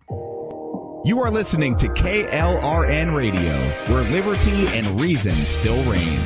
You are listening to KLRN Radio, where liberty and reason still reign.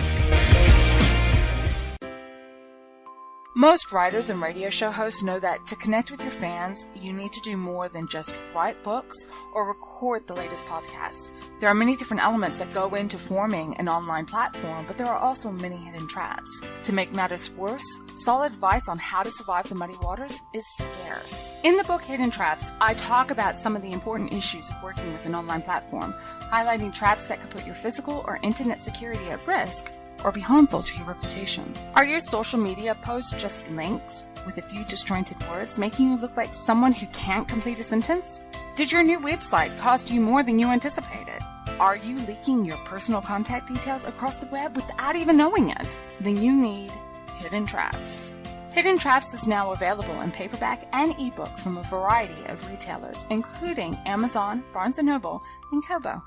Most writers and radio show hosts know that to connect with your fans, you need to do more than just write books or record the latest podcasts. There are many different elements that go into forming an online platform, but there are also many hidden traps. To make matters worse, solid advice on how to survive the muddy waters is scarce. In the book Hidden Traps, I talk about some of the important issues of working with an online platform, highlighting traps that could put your physical or internet security at risk or be harmful to your reputation. Are your social media posts just links with a few disjointed words, making you look like someone who can't complete a sentence? Did your new website cost you more than you anticipated? Are you leaking your personal contact details across the web without even knowing it? Then you need Hidden Traps. Hidden Traps is now available in paperback and ebook from a variety of retailers, including Amazon, Barnes & Noble, and Kobo.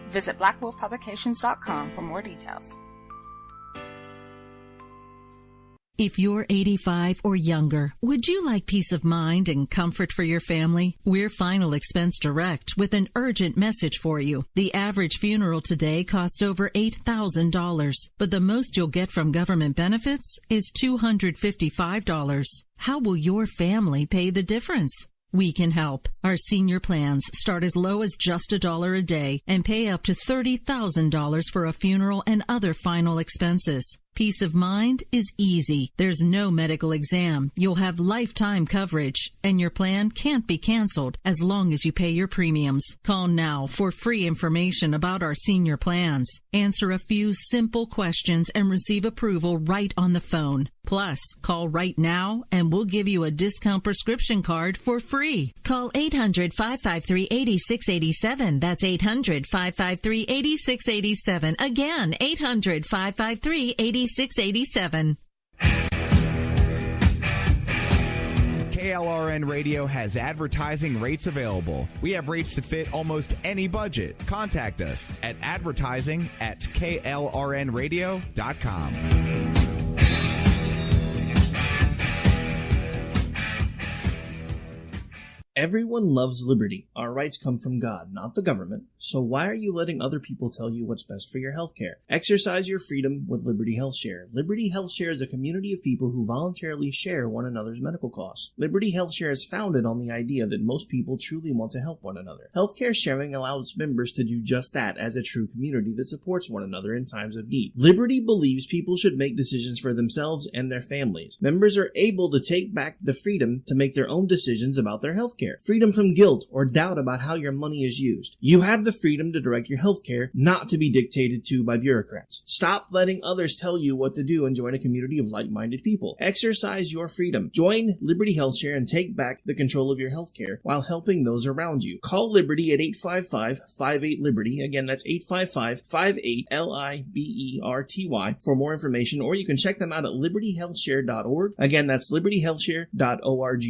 Visit blackwolfpublications.com for more details. If you're 85 or younger, would you like peace of mind and comfort for your family? We're Final Expense Direct with an urgent message for you. The average funeral today costs over $8,000, but the most you'll get from government benefits is $255. How will your family pay the difference? We can help. Our senior plans start as low as just $1 a day and pay up to $30,000 for a funeral and other final expenses. Peace of mind is easy. There's no medical exam. You'll have lifetime coverage, and your plan can't be canceled as long as you pay your premiums. Call now for free information about our senior plans. Answer a few simple questions and receive approval right on the phone. Plus, call right now and we'll give you a discount prescription card for free. Call 800-553-8687. That's 800-553-8687. Again, 800-553-8687. KLRN Radio has advertising rates available. We have rates to fit almost any budget. Contact us at advertising@klrnradio.com. Everyone loves liberty. Our rights come from God, not the government. So why are you letting other people tell you what's best for your health care? Exercise your freedom with Liberty Health Share. Liberty Health Share is a community of people who voluntarily share one another's medical costs. Liberty Health Share is founded on the idea that most people truly want to help one another. Healthcare sharing allows members to do just that as a true community that supports one another in times of need. Liberty believes people should make decisions for themselves and their families. Members are able to take back the freedom to make their own decisions about their health care. Freedom from guilt or doubt about how your money is used. You have the freedom to direct your health care, not to be dictated to by bureaucrats. Stop letting others tell you what to do and join a community of like-minded people. Exercise your freedom. Join Liberty Health Share and take back the control of your health care while helping those around you. Call Liberty at 855-58-LIBERTY. Again, that's 855-58-LIBERTY for more information, or you can check them out at libertyhealthshare.org. Again, that's libertyhealthshare.org.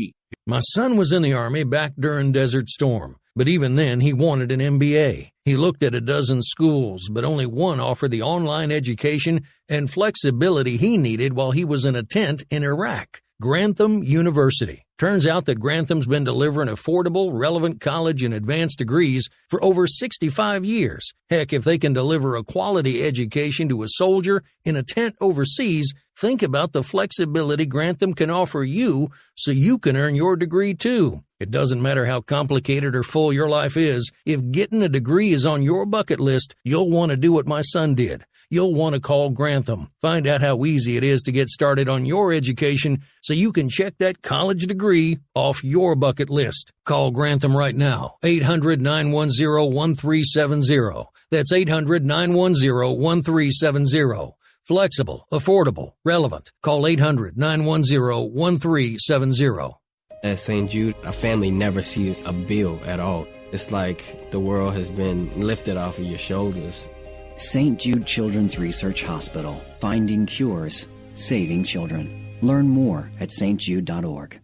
My son was in the Army back during Desert Storm, but even then he wanted an MBA. He looked at a dozen schools, but only one offered the online education and flexibility he needed while he was in a tent in Iraq. Grantham University. Turns out that Grantham's been delivering affordable, relevant college and advanced degrees for over 65 years. Heck, if they can deliver a quality education to a soldier in a tent overseas, think about the flexibility Grantham can offer you so you can earn your degree too. It doesn't matter how complicated or full your life is. If getting a degree is on your bucket list, you'll want to do what my son did. You'll want to call Grantham. Find out how easy it is to get started on your education so you can check that college degree off your bucket list. Call Grantham right now. 800-910-1370. That's 800-910-1370. Flexible, affordable, relevant. Call 800-910-1370. At St. Jude, our family never sees a bill at all. It's like the world has been lifted off of your shoulders. St. Jude Children's Research Hospital. Finding cures. Saving children. Learn more at stjude.org.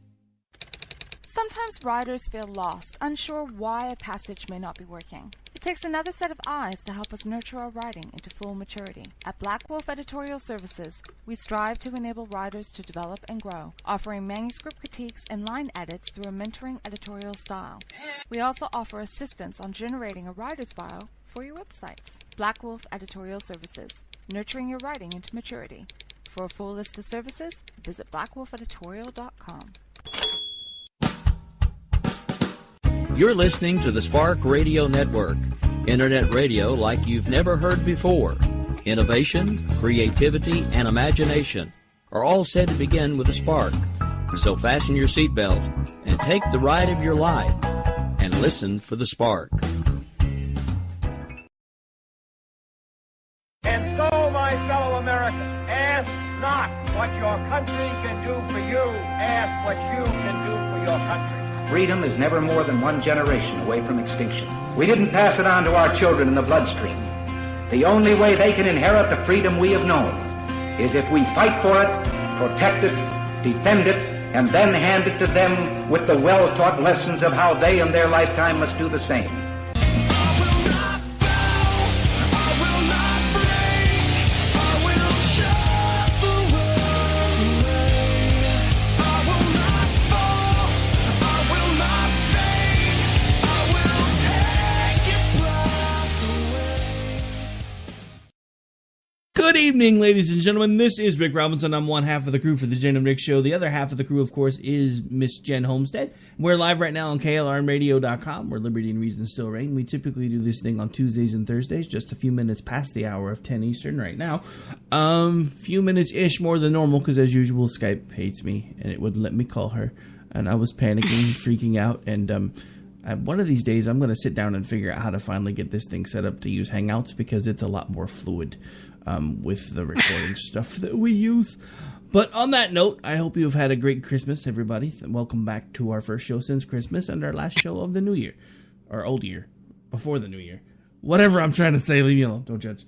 Sometimes writers feel lost, unsure why a passage may not be working. It's takes another set of eyes to help us nurture our writing into full maturity. At Black Wolf Editorial Services, we strive to enable writers to develop and grow, offering manuscript critiques and line edits through a mentoring editorial style. We also offer assistance on generating a writer's bio for your websites. Black Wolf Editorial Services, nurturing your writing into maturity. For a full list of services, visit blackwolfeditorial.com. You're listening to the Spark Radio Network, internet radio like you've never heard before. Innovation, creativity, and imagination are all said to begin with a spark. So fasten your seatbelt and take the ride of your life and listen for the spark. And so, my fellow Americans, ask not what your country can do for you, ask what you can do for your country. Freedom is never more than one generation away from extinction. We didn't pass it on to our children in the bloodstream. The only way they can inherit the freedom we have known is if we fight for it, protect it, defend it, and then hand it to them with the well-taught lessons of how they in their lifetime must do the same. Good evening, ladies and gentlemen. This is Rick Robinson. I'm one half of the crew for the Jenn and Rick Show. The other half of the crew, of course, is Miss Jen Homestead. We're live right now on KLRNradio.com, where Liberty and Reason still reign. We typically do this thing on Tuesdays and Thursdays, just a few minutes past the hour of 10 Eastern right now. Few minutes-ish more than normal, because as usual, Skype hates me, and it wouldn't let me call her. And I was panicking, freaking out, and one of these days, I'm going to sit down and figure out how to finally get this thing set up to use Hangouts, because it's a lot more fluid with the recording stuff that we use. But on that note, I hope you've had a great Christmas, everybody. Welcome back to our first show since Christmas and our last show of the new year. Or old year. Before the new year. Whatever I'm trying to say, leave me alone. Don't judge.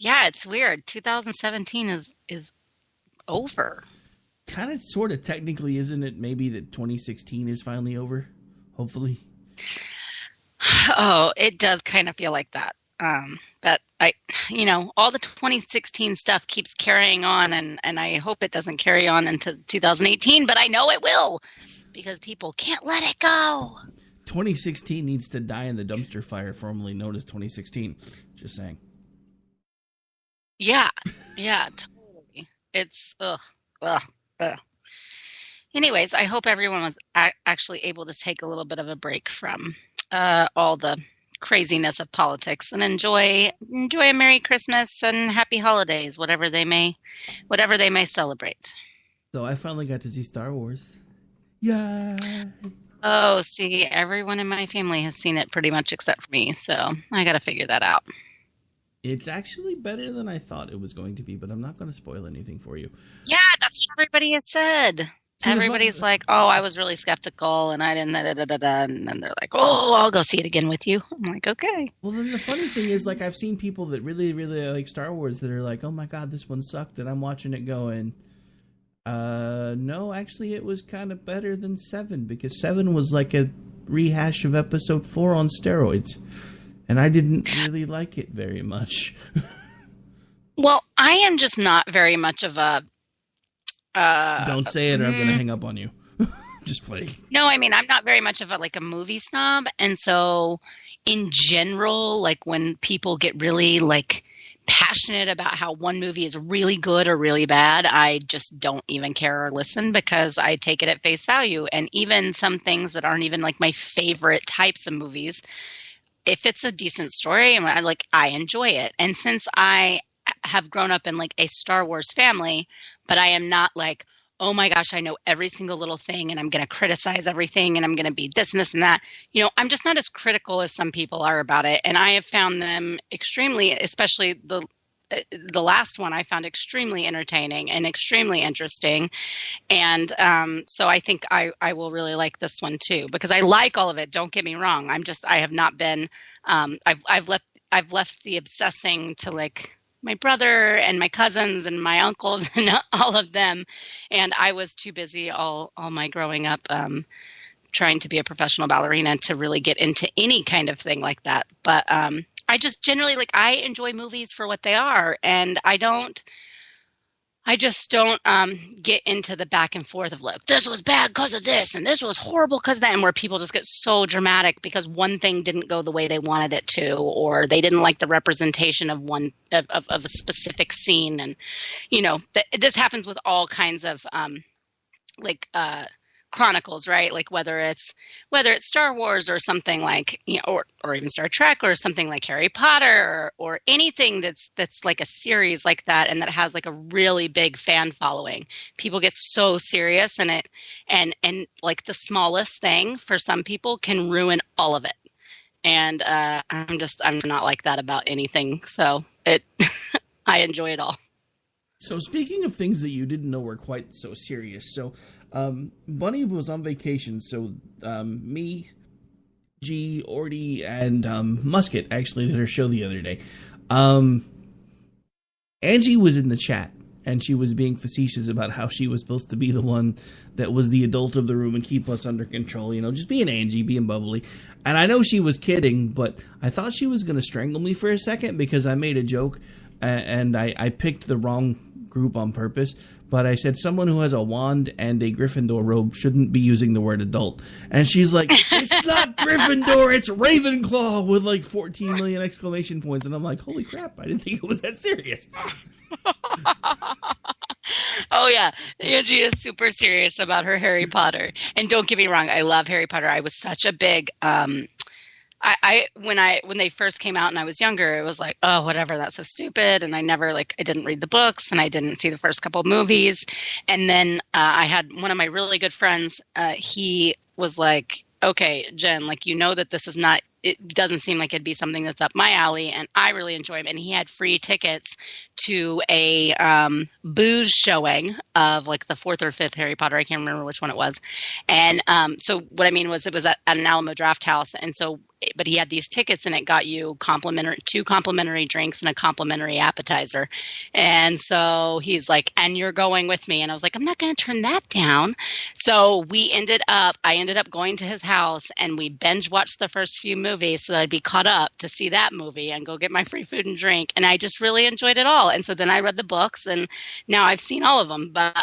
Yeah, it's weird. 2017 is over. Kind of, sort of, technically, isn't it? Maybe that 2016 is finally over. Hopefully. Oh, it does kind of feel like that. But all the 2016 stuff keeps carrying on, and I hope it doesn't carry on into 2018, but I know it will, because people can't let it go. 2016 needs to die in the dumpster fire, formerly known as 2016. Just saying. Yeah, totally. It's, ugh. Anyways, I hope everyone was actually able to take a little bit of a break from all the craziness of politics and enjoy a Merry Christmas and Happy Holidays, whatever they may celebrate. So I finally got to see Star Wars. Yeah. Oh, see, everyone in my family has seen it pretty much except for me, so I got to figure that out. It's actually better than I thought it was going to be, but I'm not going to spoil anything for you. Yeah, that's what everybody has said. Everybody's like, oh, I was really skeptical, and I didn't, and then they're like, oh, I'll go see it again with you. I'm like, okay. Well, then the funny thing is, like, I've seen people that really, really like Star Wars that are like, oh my God, this one sucked, and I'm watching it going, no, actually, it was kind of better than 7, because 7 was like a rehash of Episode 4 on steroids, and I didn't really like it very much. Well, I am just not very much of a... Don't say it or I'm going to hang up on you. Just play. No, I mean, I'm not very much of a movie snob. And so in general, like when people get really passionate about how one movie is really good or really bad, I just don't even care or listen, because I take it at face value. And even some things that aren't even like my favorite types of movies, if it's a decent story, I enjoy it. And since I have grown up in a Star Wars family, but I am not like, oh my gosh, I know every single little thing and I'm going to criticize everything and I'm going to be this and this and that. I'm just not as critical as some people are about it. And I have found them extremely, especially the last one, I found extremely entertaining and extremely interesting. And so I think I will really like this one too, because I like all of it. Don't get me wrong. I have not been, I've left the obsessing to my brother and my cousins and my uncles and all of them. And I was too busy all my growing up trying to be a professional ballerina to really get into any kind of thing like that. But I just generally, like, I enjoy movies for what they are, and I just don't get into the back and forth of, like, this was bad because of this and this was horrible because of that, and where people just get so dramatic because one thing didn't go the way they wanted it to, or they didn't like the representation of one of a specific scene. And, you know, this happens with all kinds of chronicles, right? Like whether it's Star Wars or something like, you know, or even Star Trek or something like Harry Potter or anything that's like a series like that and that has like a really big fan following. People get so serious in it, and like the smallest thing for some people can ruin all of it. And I'm not like that about anything. So I enjoy it all. So speaking of things that you didn't know were quite so serious, so Bunny was on vacation, so me, G, Orty, and Musket actually did her show the other day. Angie was in the chat, and she was being facetious about how she was supposed to be the one that was the adult of the room and keep us under control, you know, just being Angie, being bubbly. And I know she was kidding, but I thought she was going to strangle me for a second because I made a joke, and I picked the wrong group on purpose, but I said someone who has a wand and a Gryffindor robe shouldn't be using the word adult. And she's like, it's not Gryffindor, it's Ravenclaw, with like 14 million exclamation points. And I'm like, holy crap, I didn't think it was that serious. Oh yeah, Angie is super serious about her Harry Potter. And don't get me wrong, I love Harry Potter. I was such a big when they first came out and I was younger, it was like, oh, whatever, that's so stupid. And I didn't read the books and I didn't see the first couple of movies. And then I had one of my really good friends. He was like, okay, Jen, like, you know that this is not, it doesn't seem like it'd be something that's up my alley. And I really enjoy him. And he had free tickets to a booze showing of like the fourth or fifth Harry Potter. I can't remember which one it was. And so what I mean was it was at an Alamo Draft House. And so, but he had these tickets and it got you two complimentary drinks and a complimentary appetizer. And so he's like, and you're going with me. And I was like, I'm not going to turn that down. So I ended up going to his house and we binge watched the first few movies so that I'd be caught up to see that movie and go get my free food and drink. And I just really enjoyed it all. And so then I read the books and now I've seen all of them. But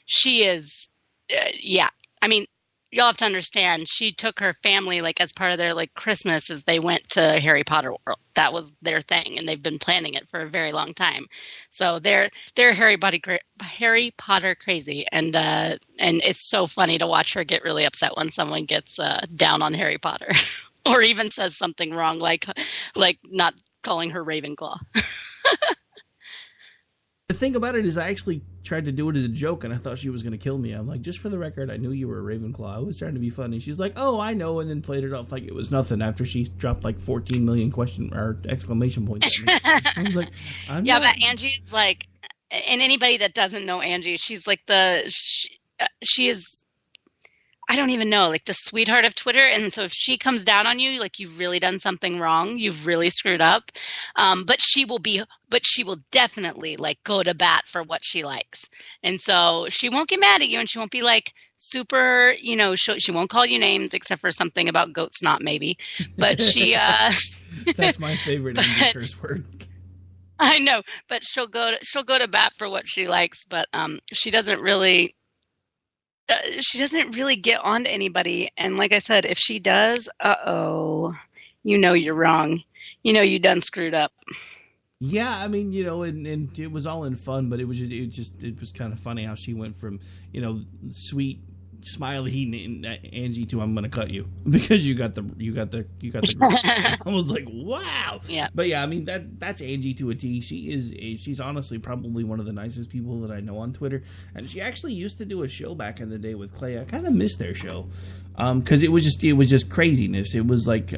she is, I mean, you'll have to understand, she took her family, like, as part of their, like, Christmas, as they went to Harry Potter World. That was their thing, and they've been planning it for a very long time. So they're Harry Potter crazy, and it's so funny to watch her get really upset when someone gets down on Harry Potter, or even says something wrong, like not calling her Ravenclaw. The thing about it is I actually tried to do it as a joke, and I thought she was going to kill me. I'm like, just for the record, I knew you were a Ravenclaw. I was trying to be funny. She's like, oh, I know, and then played it off like it was nothing after she dropped like 14 million exclamation points. I was like, but Angie is like, and anybody that doesn't know Angie, she's like she is, I don't even know, like the sweetheart of Twitter. And so if she comes down on you, like you've really done something wrong, you've really screwed up. But she will definitely like go to bat for what she likes. And so she won't get mad at you and she won't be like super, you know, she won't call you names except for something about goat snot maybe. But she, that's my favorite curse word. I know, but she'll go to bat for what she likes, but she doesn't really get on to anybody. And like I said, if she does, you know you're wrong. You know you done screwed up. Yeah, I mean, you know, and it was all in fun, but it was kind of funny how she went from, you know, sweet smiley Angie to I'm gonna cut you because you got the I was like, wow. Yeah. But yeah, I mean that's Angie to a T. She's honestly probably one of the nicest people that I know on Twitter, and she actually used to do a show back in the day with Clay. I kind of miss their show because it was just craziness. It was like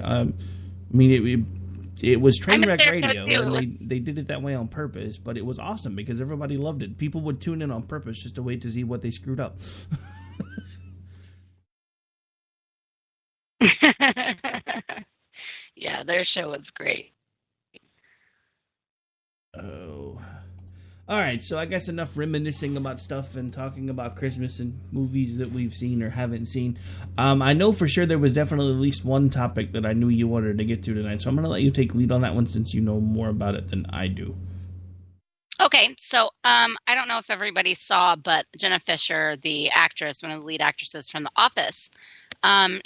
it was train wreck radio, and they did it that way on purpose, but it was awesome because everybody loved it. People would tune in on purpose just to wait to see what they screwed up. Yeah, their show was great. Oh. All right, so I guess enough reminiscing about stuff and talking about Christmas and movies that we've seen or haven't seen. I know for sure there was definitely at least one topic that I knew you wanted to get to tonight, so I'm going to let you take lead on that one since you know more about it than I do. Okay, so I don't know if everybody saw, but Jenna Fisher, the actress, one of the lead actresses from The Office,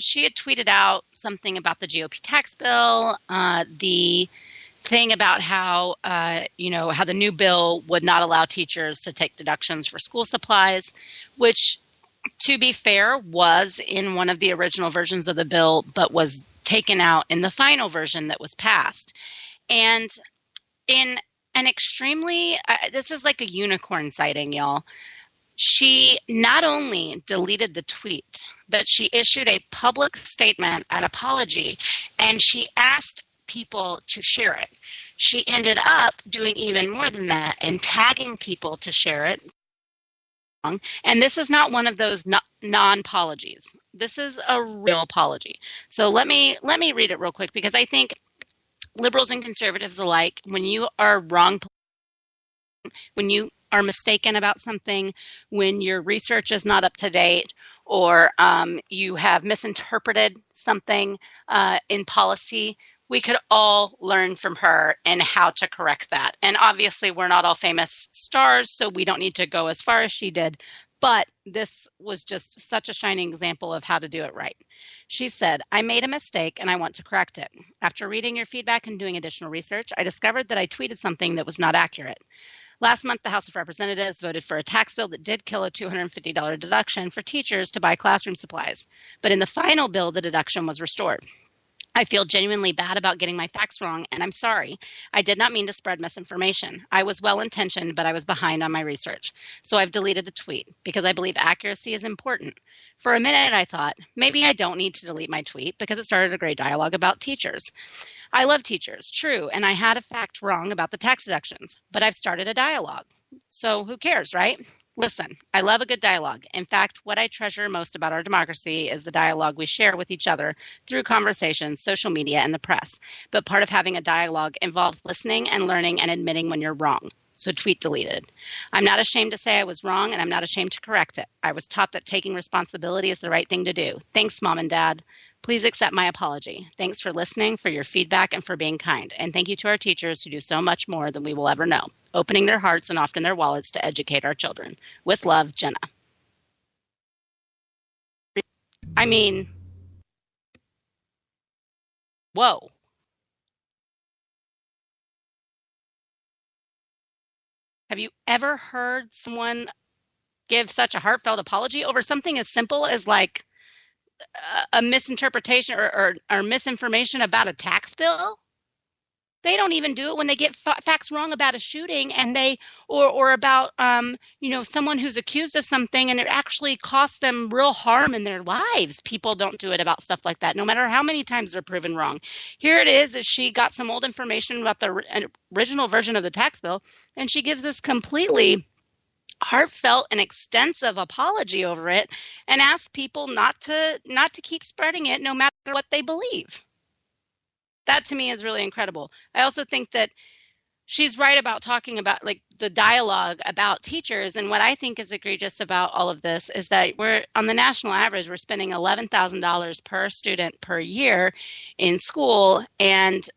she had tweeted out something about the GOP tax bill, the thing about how how the new bill would not allow teachers to take deductions for school supplies, which, to be fair, was in one of the original versions of the bill, but was taken out in the final version that was passed. And in an extremely, this is like a unicorn sighting, y'all. She not only deleted the tweet, but she issued a public statement, an apology, and she asked people to share it. She ended up doing even more than that and tagging people to share it. And this is not one of those non-apologies. This is a real apology. So let me read it real quick, because I think liberals and conservatives alike, when you are wrong, when you are mistaken about something, when your research is not up to date, or you have misinterpreted something in policy, we could all learn from her and how to correct that. And obviously, we're not all famous stars, so we don't need to go as far as she did. But this was just such a shining example of how to do it right. She said, "I made a mistake and I want to correct it. After reading your feedback and doing additional research, I discovered that I tweeted something that was not accurate. Last month, the House of Representatives voted for a tax bill that did kill a $250 deduction for teachers to buy classroom supplies. But in the final bill, the deduction was restored. I feel genuinely bad about getting my facts wrong, and I'm sorry. I did not mean to spread misinformation. I was well-intentioned, but I was behind on my research. So I've deleted the tweet because I believe accuracy is important. For a minute, I thought, maybe I don't need to delete my tweet because it started a great dialogue about teachers. I love teachers, true, and I had a fact wrong about the tax deductions, but I've started a dialogue. So who cares, right? Listen, I love a good dialogue. In fact, what I treasure most about our democracy is the dialogue we share with each other through conversations, social media, and the press. But part of having a dialogue involves listening and learning and admitting when you're wrong. So tweet deleted. I'm not ashamed to say I was wrong, and I'm not ashamed to correct it. I was taught that taking responsibility is the right thing to do. Thanks, Mom and Dad. Please accept my apology. Thanks for listening, for your feedback, and for being kind. And thank you to our teachers who do so much more than we will ever know, opening their hearts and often their wallets to educate our children. With love, Jenna." I mean, whoa. Have you ever heard someone give such a heartfelt apology over something as simple as like a misinterpretation or misinformation about a tax bill? They don't even do it when they get facts wrong about a shooting, and they or about someone who's accused of something and it actually costs them real harm in their lives. People don't do it about stuff like that, no matter how many times they're proven wrong. Here it is she got some old information about the original version of the tax bill, and she gives this completely heartfelt and extensive apology over it and asks people not to keep spreading it no matter what they believe. That to me is really incredible. I also think that she's right about talking about like the dialogue about teachers. And what I think is egregious about all of this is that we're on the national average, we're spending $11,000 per student per year in school. And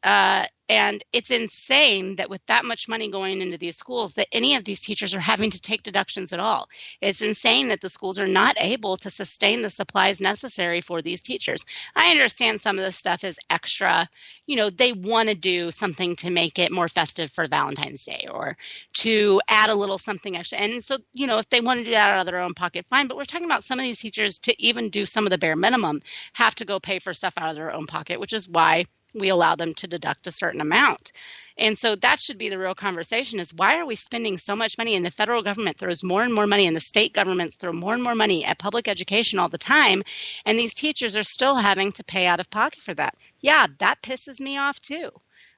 it's insane that with that much money going into these schools, that any of these teachers are having to take deductions at all. It's insane that the schools are not able to sustain the supplies necessary for these teachers. I understand some of this stuff is extra. They want to do something to make it more festive for Valentine's Day or to add a little something extra. And so, if they want to do that out of their own pocket, fine. But we're talking about some of these teachers to even do some of the bare minimum have to go pay for stuff out of their own pocket, which is why we allow them to deduct a certain amount. And so that should be the real conversation is why are we spending so much money, and the federal government throws more and more money and the state governments throw more and more money at public education all the time, and these teachers are still having to pay out of pocket for that. Yeah, that pisses me off too.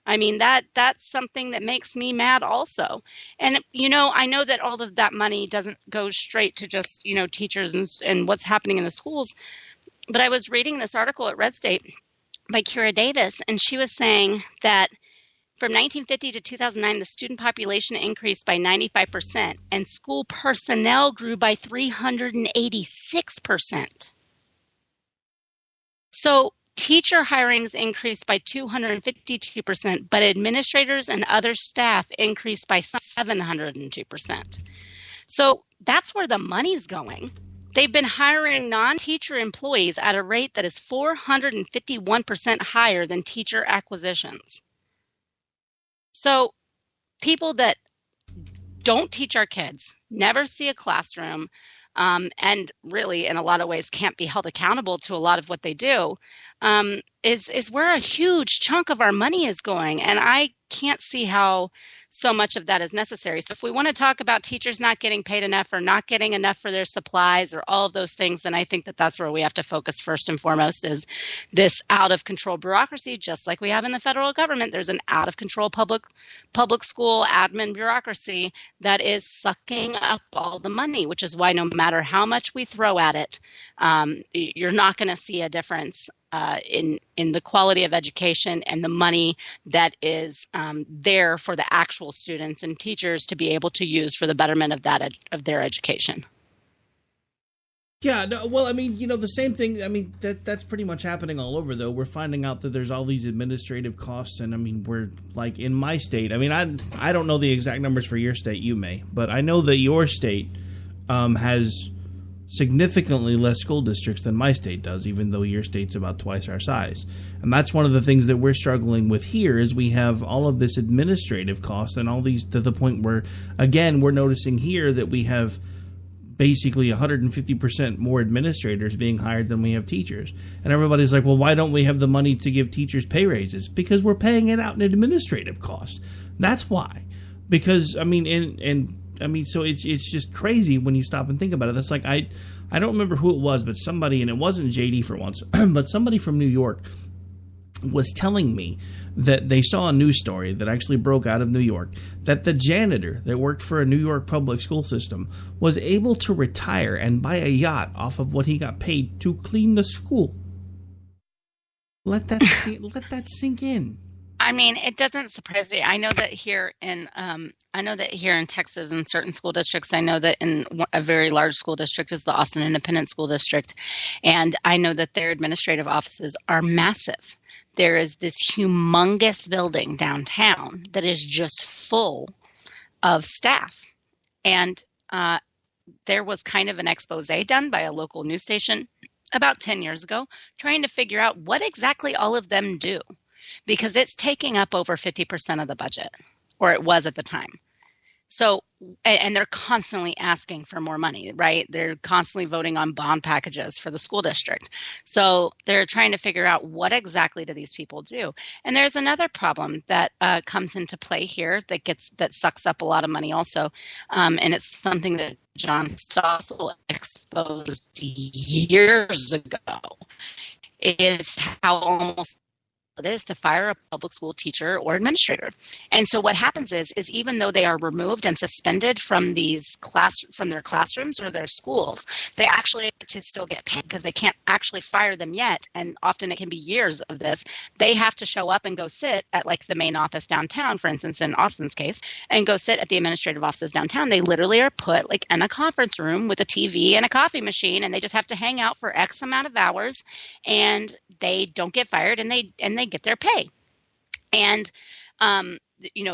I mean, that's something that makes me mad also. And, I know that all of that money doesn't go straight to just, teachers and what's happening in the schools. But I was reading this article at Red State by Kira Davis, and she was saying that From 1950 to 2009, the student population increased by 95%, and school personnel grew by 386%. So teacher hirings increased by 252%, but administrators and other staff increased by 702%. So that's where the money's going. They've been hiring non-teacher employees at a rate that is 451% higher than teacher acquisitions. So people that don't teach our kids, never see a classroom, and really in a lot of ways can't be held accountable to a lot of what they do, is where a huge chunk of our money is going. And I can't see how so much of that is necessary. So if we want to talk about teachers not getting paid enough or not getting enough for their supplies or all of those things, then I think that that's where we have to focus first and foremost, is this out of control bureaucracy, just like we have in the federal government. There's an out of control public school admin bureaucracy that is sucking up all the money, which is why no matter how much we throw at it, you're not going to see a difference in the quality of education and the money that is there for the actual students and teachers to be able to use for the betterment of of their education. Yeah, no, well, I mean, the same thing. I mean, that's pretty much happening all over, though. We're finding out that there's all these administrative costs, and I mean, we're like in my state. I mean, I don't know the exact numbers for your state. You may, but I know that your state has significantly less school districts than my state does, even though your state's about twice our size. And that's one of the things that we're struggling with here, is we have all of this administrative cost and all these, to the point where, again, we're noticing here that we have basically 150% more administrators being hired than we have teachers. And everybody's like, well, why don't we have the money to give teachers pay raises? Because we're paying it out in administrative costs. That's why. Because, I mean, so it's just crazy when you stop and think about it. That's like, I don't remember who it was, but somebody, and it wasn't JD for once, but somebody from New York was telling me that they saw a news story that actually broke out of New York, that the janitor that worked for a New York public school system was able to retire and buy a yacht off of what he got paid to clean the school. Let that sink in. I mean, it doesn't surprise me. I know that here in Texas, in certain school districts, I know that in a very large school district is the Austin Independent School District, and I know that their administrative offices are massive. There is this humongous building downtown that is just full of staff, and there was kind of an expose done by a local news station about 10 years ago, trying to figure out what exactly all of them do. Because it's taking up over 50% of the budget, or it was at the time. So, and they're constantly asking for more money, right? They're constantly voting on bond packages for the school district. So they're trying to figure out what exactly do these people do. And there's another problem that comes into play here that sucks up a lot of money also. And it's something that John Stossel exposed years ago, is how almost it is to fire a public school teacher or administrator. And so what happens is even though they are removed and suspended from from their classrooms or their schools, they actually to still get paid because they can't actually fire them yet. And often it can be years of this. They have to show up and go sit at like the main office downtown, for instance, in Austin's case, and go sit at the administrative offices downtown. They literally are put like in a conference room with a TV and a coffee machine, and they just have to hang out for X amount of hours, and they don't get fired, and they get their pay. And,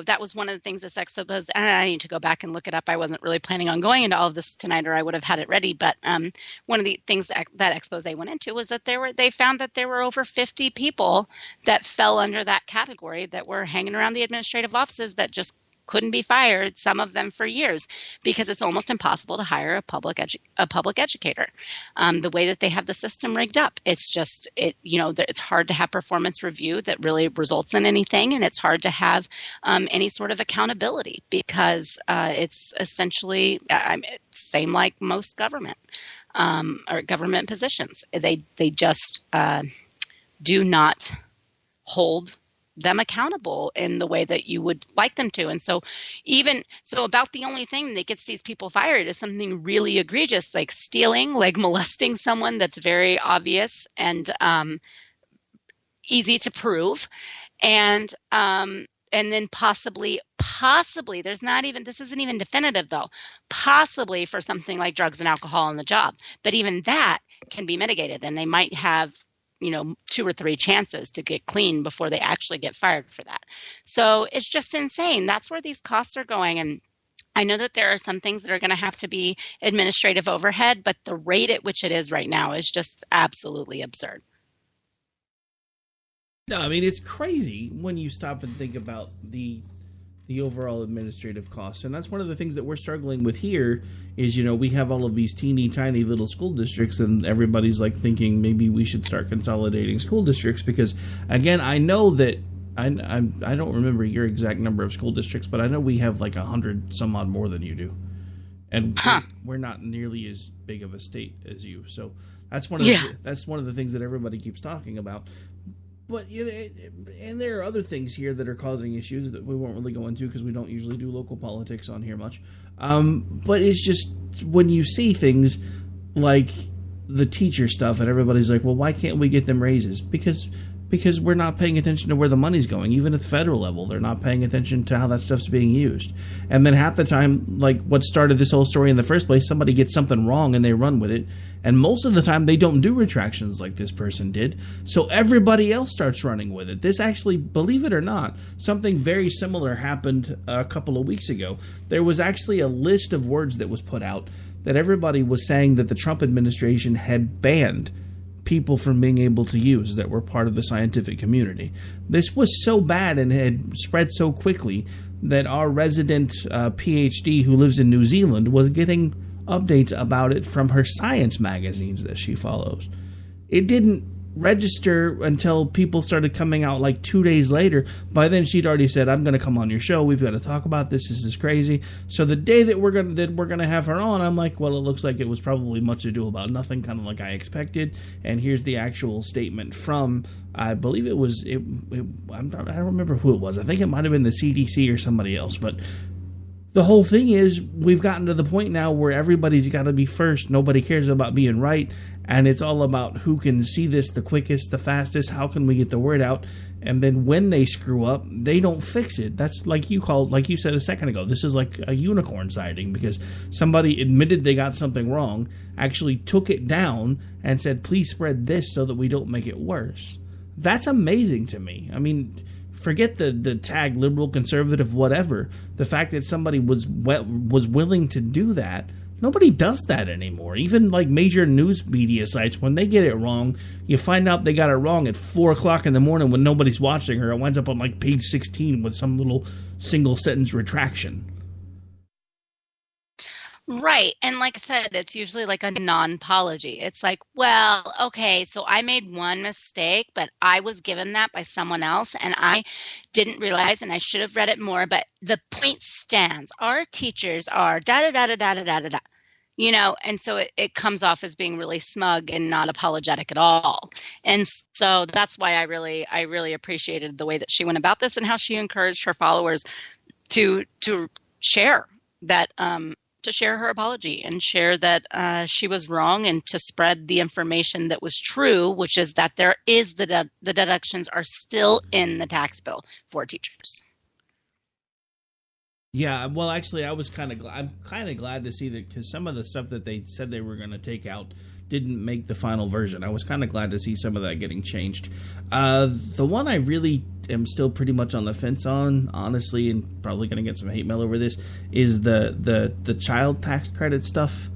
that was one of the things that's exposed. And I need to go back and look it up. I wasn't really planning on going into all of this tonight, or I would have had it ready. But one of the things that expose went into was that they found that there were over 50 people that fell under that category that were hanging around the administrative offices that just couldn't be fired, some of them for years, because it's almost impossible to hire a public educator. The way that they have the system rigged up, it's hard to have performance review that really results in anything, and it's hard to have any sort of accountability because it's essentially same like most government or government positions. They just do not hold them accountable in the way that you would like them to. And so about the only thing that gets these people fired is something really egregious, like stealing, like molesting someone that's very obvious and easy to prove. And and then possibly, this isn't even definitive though, possibly for something like drugs and alcohol on the job. But even that can be mitigated, and they might have, 2 or 3 chances to get clean before they actually get fired for that. So it's just insane. That's where these costs are going. And I know that there are some things that are going to have to be administrative overhead, but the rate at which it is right now is just absolutely absurd. No, I mean, it's crazy when you stop and think about the overall administrative costs. And that's one of the things that we're struggling with here is, we have all of these teeny tiny little school districts, and everybody's like thinking maybe we should start consolidating school districts because, again, I know that I don't remember your exact number of school districts, but I know we have like 100 some odd more than you do. And we're not nearly as big of a state as you. So that's one of the things that everybody keeps talking about. But and there are other things here that are causing issues that we won't really go into because we don't usually do local politics on here much. But it's just when you see things like the teacher stuff and everybody's like, well, why can't we get them raises? Because we're not paying attention to where the money's going. Even at the federal level, they're not paying attention to how that stuff's being used. And then half the time, like what started this whole story in the first place, somebody gets something wrong and they run with it. And most of the time, they don't do retractions like this person did. So everybody else starts running with it. This actually, believe it or not, something very similar happened a couple of weeks ago. There was actually a list of words that was put out that everybody was saying that the Trump administration had banned people from being able to use that were part of the scientific community. This was so bad and had spread so quickly that our resident PhD who lives in New Zealand was getting updates about it from her science magazines that she follows. It didn't register until people started coming out like 2 days later. By then she'd already said, I'm going to come on your show. We've got to talk about this. This is crazy. So the day that we're going to have her on, I'm like, well, it looks like it was probably much ado about nothing, kind of like I expected. And here's the actual statement from, I believe it was, I don't remember who it was. I think it might have been the CDC or somebody else. But the whole thing is we've gotten to the point now where everybody's got to be first. Nobody cares about being right. And it's all about who can see this the quickest, the fastest. How can we get the word out? And then when they screw up, they don't fix it. That's like you said a second ago. This is like a unicorn sighting because somebody admitted they got something wrong, actually took it down and said, please spread this so that we don't make it worse. That's amazing to me. I mean, forget the tag liberal, conservative, whatever. The fact that somebody was willing to do that. Nobody does that anymore. Even like major news media sites, when they get it wrong, you find out they got it wrong at 4 o'clock in the morning when nobody's watching, or it winds up on like page 16 with some little single sentence retraction. Right. And like I said, it's usually like a non-apology. It's like, well, okay, so I made one mistake, but I was given that by someone else and I didn't realize and I should have read it more. But the point stands. Our teachers are da-da-da-da-da-da-da-da. And so it comes off as being really smug and not apologetic at all. And so that's why I really appreciated the way that she went about this and how she encouraged her followers to share that, to share her apology and share that she was wrong and to spread the information that was true, which is that there is the deductions are still in the tax bill for teachers. Yeah, well, actually, I'm kind of glad to see that because some of the stuff that they said they were going to take out didn't make the final version. I was kind of glad to see some of that getting changed. The one I really am still pretty much on the fence on, honestly, and probably going to get some hate mail over this, is the child tax credit stuff.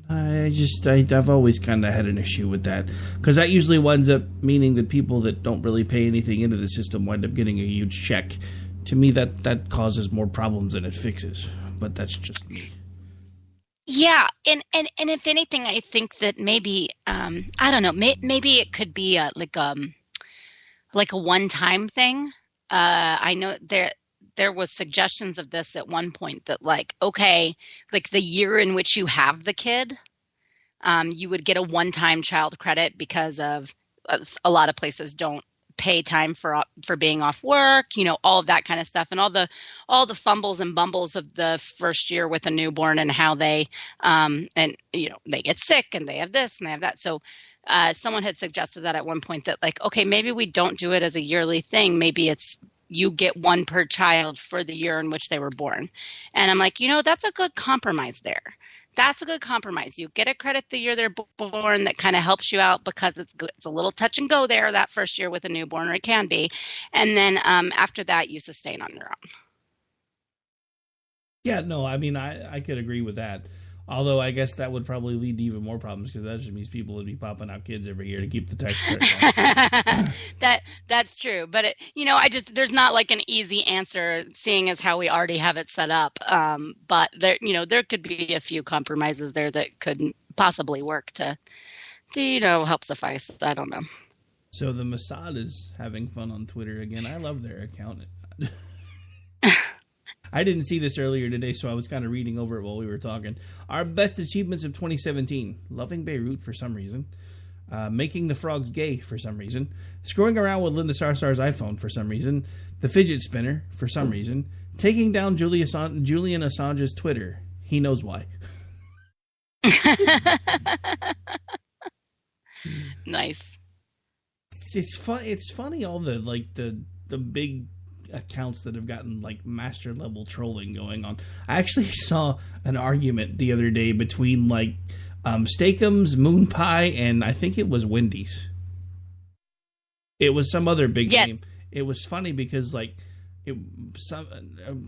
I've always kind of had an issue with that because that usually winds up meaning that people that don't really pay anything into the system wind up getting a huge check. To me, that causes more problems than it fixes, but that's just me. Yeah, and if anything, I think that maybe I don't know, maybe it could be like a one-time thing. I know there was suggestions of this at one point that okay, like the year in which you have the kid, you would get a one-time child credit because of a lot of places don't pay time for being off work, all of that kind of stuff, and all the fumbles and bumbles of the first year with a newborn and how they they get sick and they have this and they have that. So someone had suggested that at one point that okay, maybe we don't do it as a yearly thing. Maybe it's you get one per child for the year in which they were born. And I'm like, that's a good compromise there. That's a good compromise. You get a credit the year they're born that kind of helps you out because it's good. It's a little touch and go there that first year with a newborn, or it can be. And then after that, you sustain on your own. Yeah, no, I mean, I could agree with that. Although I guess that would probably lead to even more problems because that just means people would be popping out kids every year to keep the tax credit. That's true, but there's not like an easy answer, seeing as how we already have it set up. But there could be a few compromises there that could possibly work to help suffice. I don't know. So the Mossad is having fun on Twitter again. I love their account. I didn't see this earlier today, so I was kind of reading over it while we were talking. Our best achievements of 2017. Loving Beirut for some reason. Making the frogs gay for some reason. Screwing around with Linda Sarsar's iPhone for some reason. The fidget spinner for some reason. Taking down Julian Assange's Twitter. He knows why. Nice. It's funny all the big accounts that have gotten like master level trolling going on. I actually saw an argument the other day between like Steakums, Moon Pie, and I think it was Wendy's. It was some other big name. It was funny because like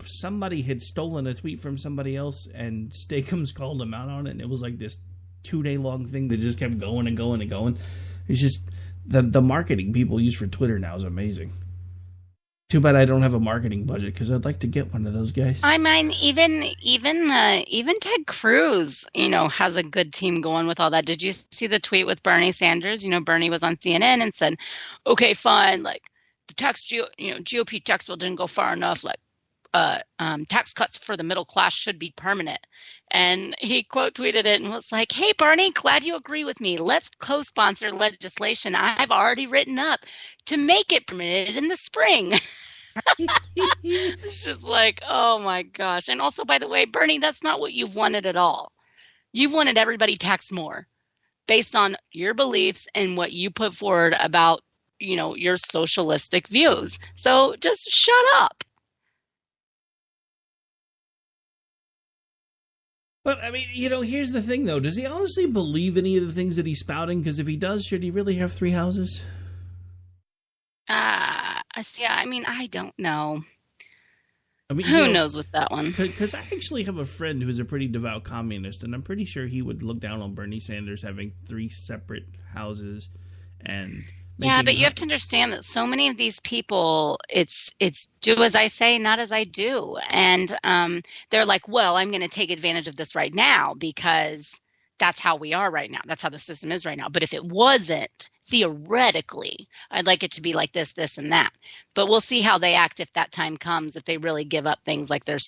somebody had stolen a tweet from somebody else, and Steakums called them out on it, and it was like this 2-day long thing that just kept going and going and going. It's just the marketing people use for Twitter now is amazing. Too bad I don't have a marketing budget because I'd like to get one of those guys. I mean, even Ted Cruz, has a good team going with all that. Did you see the tweet with Bernie Sanders? Bernie was on CNN and said, "Okay, fine, like the GOP tax bill didn't go far enough. Like, tax cuts for the middle class should be permanent." And he quote tweeted it and was like, "Hey, Bernie, glad you agree with me. Let's co-sponsor legislation I've already written up to make it permanent in the spring." It's just like, oh my gosh. And also, by the way, Bernie, that's not what you've wanted at all. You've wanted everybody taxed more based on your beliefs and what you put forward about, your socialistic views. So just shut up. But, I mean, here's the thing, though. Does he honestly believe any of the things that he's spouting? Because if he does, should he really have 3 houses? Yeah, I mean, I don't know. I mean, who knows with that one? Because I actually have a friend who's a pretty devout communist, and I'm pretty sure he would look down on Bernie Sanders having 3 separate houses. And yeah, but you have to understand that so many of these people, it's do as I say, not as I do. And they're like, well, I'm going to take advantage of this right now because that's how we are right now. That's how the system is right now. But if it wasn't, theoretically, I'd like it to be like this, this, and that. But we'll see how they act if that time comes, if they really give up things like their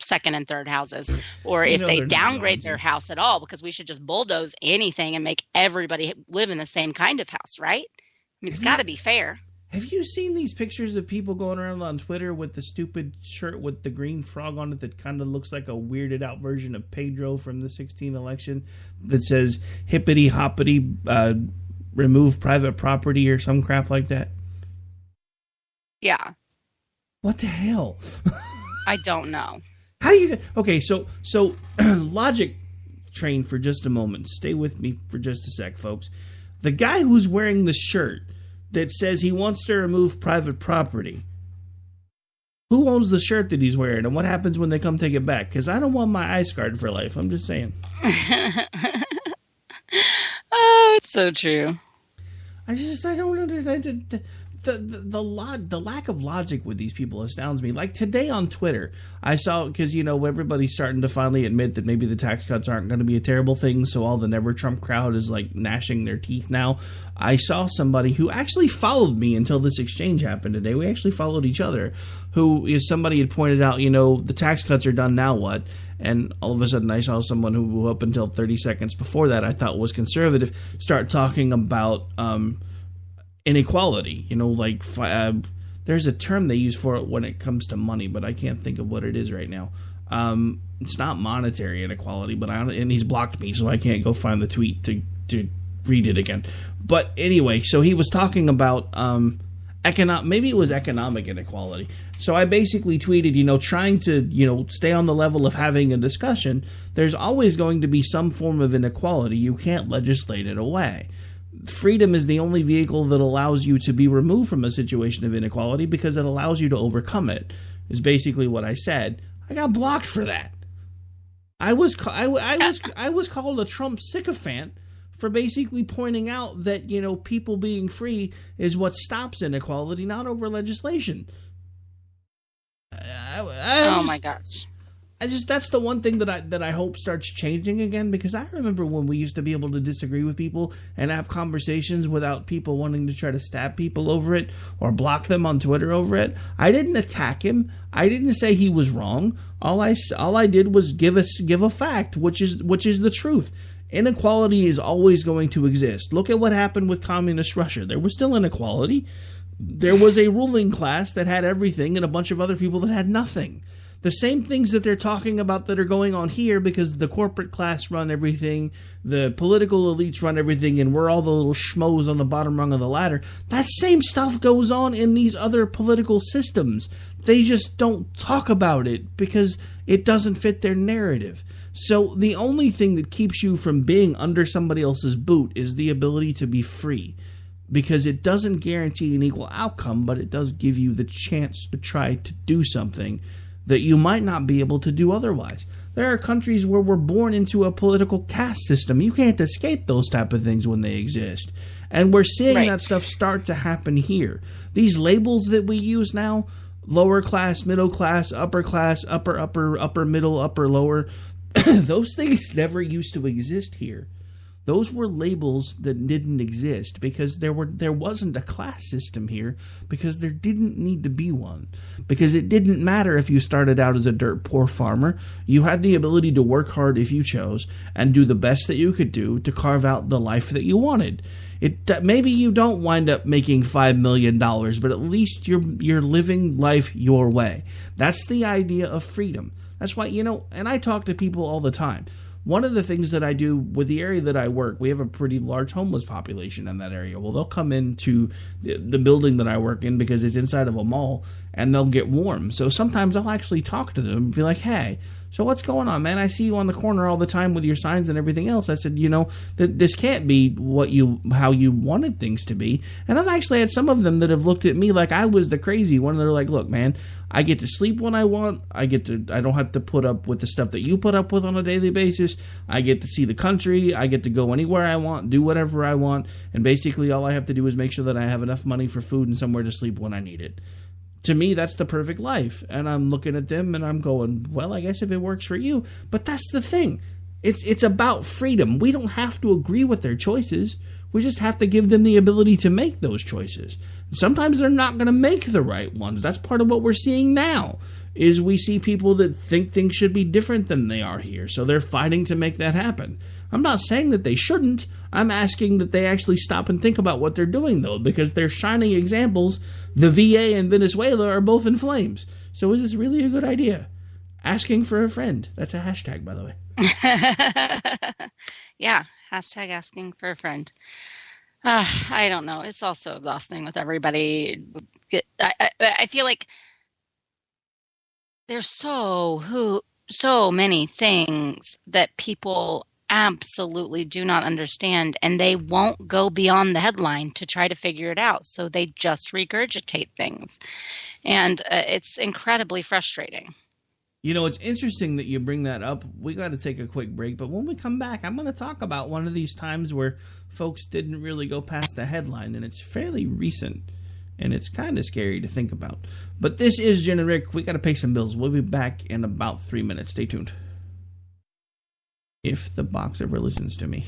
second and third houses, or if they downgrade their house at all, because we should just bulldoze anything and make everybody live in the same kind of house, right? I mean, it's got to be fair. Have you seen these pictures of people going around on Twitter with the stupid shirt with the green frog on it that kind of looks like a weirded out version of Pedro from the 2016 election that says hippity hoppity, remove private property or some crap like that? Yeah. What the hell? I don't know. Okay, so logic train for just a moment. Stay with me for just a sec, folks. The guy who's wearing the shirt that says he wants to remove private property, who owns the shirt that he's wearing, and what happens when they come take it back? Because I don't want my ICE card for life. I'm just saying. Oh, it's so true. I don't understand. The lack of logic with these people astounds me. Like today on Twitter, I saw, because everybody's starting to finally admit that maybe the tax cuts aren't going to be a terrible thing, so all the Never Trump crowd is like gnashing their teeth now. I saw somebody who actually followed me until this exchange happened today. We actually followed each other. Somebody had pointed out, the tax cuts are done, now what? And all of a sudden I saw someone who up until 30 seconds before that I thought was conservative start talking about inequality. There's a term they use for it when it comes to money, but I can't think of what it is right now. It's not monetary inequality, and he's blocked me, so I can't go find the tweet to read it again. But anyway, so he was talking about maybe it was economic inequality. So I basically tweeted, trying to, stay on the level of having a discussion. There's always going to be some form of inequality. You can't legislate it away. Freedom is the only vehicle that allows you to be removed from a situation of inequality because it allows you to overcome it, is basically what I said. I got blocked for that. I was called a Trump sycophant for basically pointing out that, people being free is what stops inequality, not over legislation. My gosh. That's the one thing that I hope starts changing again, because I remember when we used to be able to disagree with people and have conversations without people wanting to try to stab people over it or block them on Twitter over it. I didn't attack him. I didn't say he was wrong. All I did was give a fact, which is the truth. Inequality is always going to exist. Look at what happened with communist Russia. There was still inequality. There was a ruling class that had everything and a bunch of other people that had nothing. The same things that they're talking about that are going on here, because the corporate class run everything, the political elites run everything, and we're all the little schmoes on the bottom rung of the ladder. That same stuff goes on in these other political systems. They just don't talk about it because it doesn't fit their narrative. So the only thing that keeps you from being under somebody else's boot is the ability to be free. Because it doesn't guarantee an equal outcome, but it does give you the chance to try to do something that you might not be able to do otherwise. There are countries where we're born into a political caste system. You can't escape those type of things when they exist. And we're seeing that stuff start to happen here. These labels that we use now, lower class, middle class, upper, upper middle, upper, lower, those things never used to exist here. Those were labels that didn't exist because there wasn't a class system here, because there didn't need to be one. Because it didn't matter if you started out as a dirt poor farmer. You had the ability to work hard if you chose and do the best that you could do to carve out the life that you wanted. Maybe you don't wind up making $5 million, but at least you're living life your way. That's the idea of freedom. That's why, and I talk to people all the time. One of the things that I do with the area that I work, we have a pretty large homeless population in that area. Well, they'll come into the building that I work in because it's inside of a mall, and they'll get warm. So sometimes I'll actually talk to them and be like, hey, so what's going on, man? I see you on the corner all the time with your signs and everything else. I said, this can't be how you wanted things to be. And I've actually had some of them that have looked at me like I was the crazy one. They're like, look, man, I get to sleep when I want. I don't have to put up with the stuff that you put up with on a daily basis. I get to see the country. I get to go anywhere I want, do whatever I want. And basically all I have to do is make sure that I have enough money for food and somewhere to sleep when I need it. To me, that's the perfect life. And I'm looking at them and I'm going, well, I guess if it works for you. But that's the thing. It's about freedom. We don't have to agree with their choices. We just have to give them the ability to make those choices. Sometimes they're not going to make the right ones. That's part of what we're seeing now, is we see people that think things should be different than they are here. So they're fighting to make that happen. I'm not saying that they shouldn't. I'm asking that they actually stop and think about what they're doing, though, because they're shining examples. The VA and Venezuela are both in flames. So is this really a good idea? Asking for a friend. That's a hashtag, by the way. Yeah, hashtag asking for a friend. I don't know. It's also exhausting with everybody. I feel like there's so many things that people absolutely do not understand, and they won't go beyond the headline to try to figure it out. So they just regurgitate things, and it's incredibly frustrating. It's interesting that you bring that up. We got to take a quick break, but when we come back, I'm going to talk about one of these times where folks didn't really go past the headline, and it's fairly recent, and it's kind of scary to think about. But this is Jenn and Rick. We got to pay some bills. We'll be back in about 3 minutes. Stay tuned. If the box ever listens to me.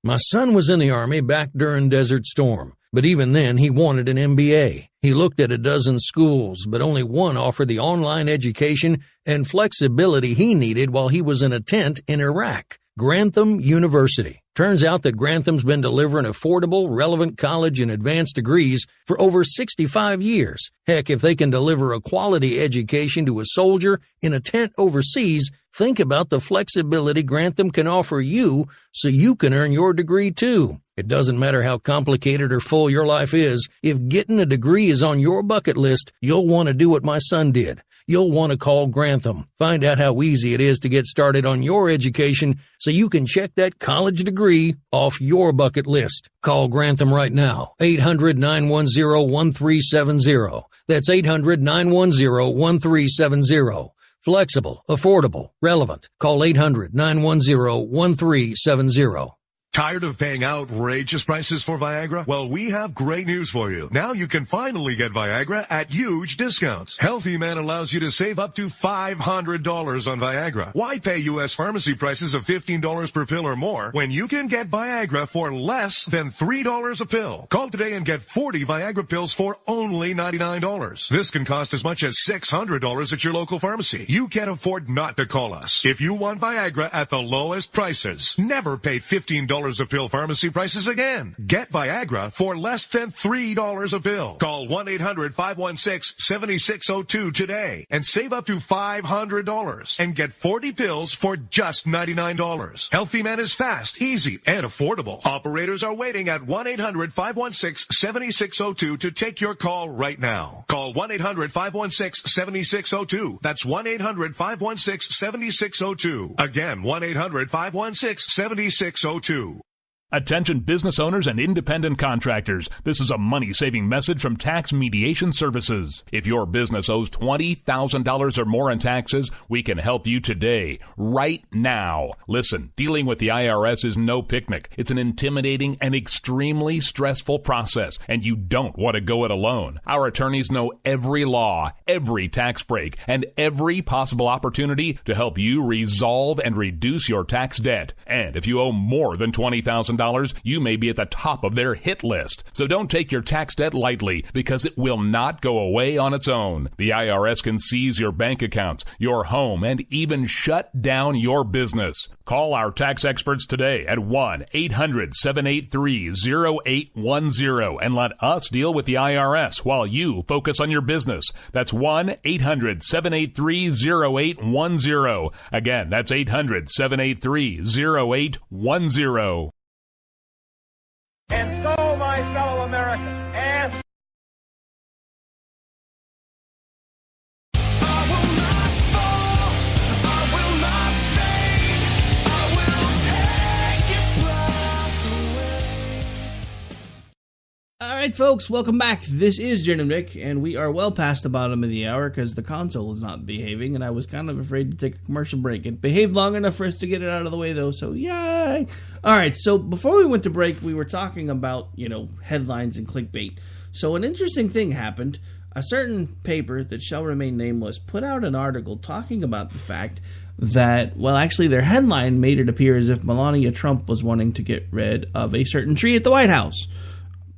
My son was in the Army back during Desert Storm, but even then he wanted an MBA. He looked at a dozen schools, but only one offered the online education and flexibility he needed while he was in a tent in Iraq, Grantham University. Turns out that Grantham's been delivering affordable, relevant college and advanced degrees for over 65 years. Heck, if they can deliver a quality education to a soldier in a tent overseas, think about the flexibility Grantham can offer you so you can earn your degree too. It doesn't matter how complicated or full your life is. If getting a degree is on your bucket list, you'll want to do what my son did. You'll want to call Grantham. Find out how easy it is to get started on your education so you can check that college degree off your bucket list. Call Grantham right now. 800-910-1370. That's 800-910-1370. Flexible, affordable, relevant. Call 800-910-1370. Tired of paying outrageous prices for Viagra? Well, we have great news for you. Now you can finally get Viagra at huge discounts. Healthy Man allows you to save up to $500 on Viagra. Why pay U.S. pharmacy prices of $15 per pill or more when you can get Viagra for less than $3 a pill? Call today and get 40 Viagra pills for only $99. This can cost as much as $600 at your local pharmacy. You can't afford not to call us. If you want Viagra at the lowest prices, never pay $15 a pill pharmacy prices again. Get Viagra for less than $3 a pill. Call 1-800-516-7602 today and save up to $500 and get 40 pills for just $99. Healthy Man is fast, easy, and affordable. Operators are waiting at 1-800-516-7602 to take your call right now. Call 1-800-516-7602. That's 1-800-516-7602. Again, 1-800-516-7602. Attention business owners and independent contractors. This is a money-saving message from Tax Mediation Services. If your business owes $20,000 or more in taxes, we can help you today, right now. Listen, dealing with the IRS is no picnic. It's an intimidating and extremely stressful process, and you don't want to go it alone. Our attorneys know every law, every tax break, and every possible opportunity to help you resolve and reduce your tax debt. And if you owe more than $20,000, you may be at the top of their hit list. So don't take your tax debt lightly, because it will not go away on its own. The IRS can seize your bank accounts, your home, and even shut down your business. Call our tax experts today at 1-800-783-0810 and let us deal with the IRS while you focus on your business. That's 1-800-783-0810. Again, that's 800-783-0810. And so, my fellow Americans, ask All right, folks, welcome back. This is Jenn and Rick, and we are well past the bottom of the hour because the console is not behaving, and I was kind of afraid to take a commercial break. It behaved long enough for us to get it out of the way, though, so yay! All right, so before we went to break, we were talking about, headlines and clickbait. So an interesting thing happened. A certain paper that shall remain nameless put out an article talking about the fact that, well, actually their headline made it appear as if Melania Trump was wanting to get rid of a certain tree at the White House.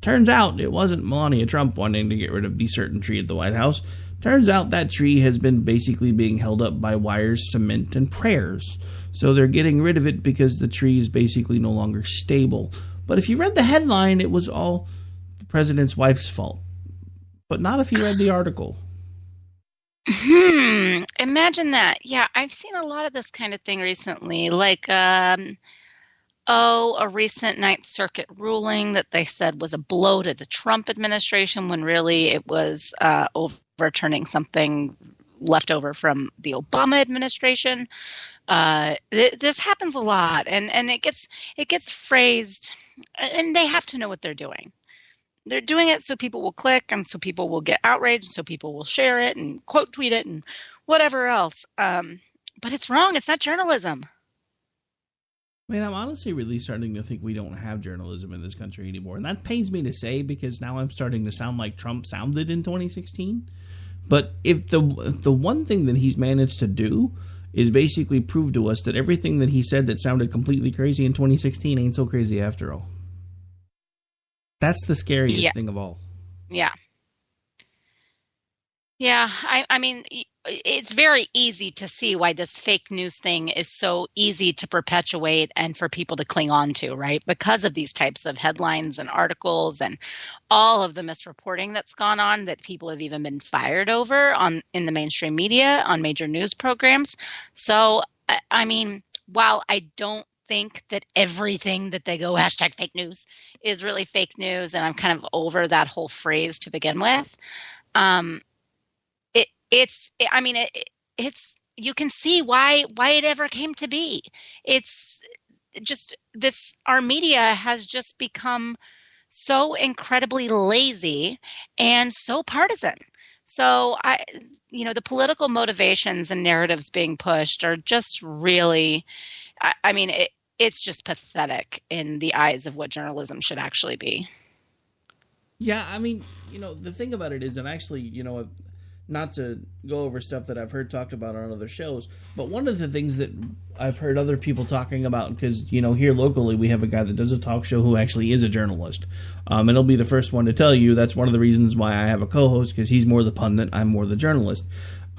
Turns out it wasn't Melania Trump wanting to get rid of the certain tree at the White House. Turns out that tree has been basically being held up by wires, cement, and prayers. So they're getting rid of it because the tree is basically no longer stable. But if you read the headline, it was all the president's wife's fault. But not if you read the article. Imagine that. Yeah, I've seen a lot of this kind of thing recently. Like, a recent Ninth Circuit ruling that they said was a blow to the Trump administration when really it was overturning something left over from the Obama administration. This happens a lot, and it gets phrased, and they have to know what they're doing. They're doing it so people will click, and so people will get outraged, so people will share it and quote tweet it and whatever else. But it's wrong. It's not journalism. I mean, I'm honestly really starting to think we don't have journalism in this country anymore. And that pains me to say because now I'm starting to sound like Trump sounded in 2016. But if the one thing that he's managed to do is basically prove to us that everything that he said that sounded completely crazy in 2016 ain't so crazy after all. That's the scariest thing of all. Yeah. Yeah, I mean, it's very easy to see why this fake news thing is so easy to perpetuate and for people to cling on to, right? Because of these types of headlines and articles and all of the misreporting that's gone on that people have even been fired over in the mainstream media, on major news programs. So, I mean, while I don't think that everything that they go hashtag fake news is really fake news, and I'm kind of over that whole phrase to begin with. Um, I mean, it's you can see why it ever came to be. It's just this our media has just become so incredibly lazy and so partisan. So the political motivations and narratives being pushed are just really, I mean, it's just pathetic in the eyes of what journalism should actually be. Yeah, I mean, the thing about it is, and actually, not to go over stuff that I've heard talked about on other shows, but one of the things that I've heard other people talking about, because, here locally we have a guy that does a talk show who actually is a journalist. And he'll be the first one to tell you that's one of the reasons why I have a co-host, because he's more the pundit, I'm more the journalist.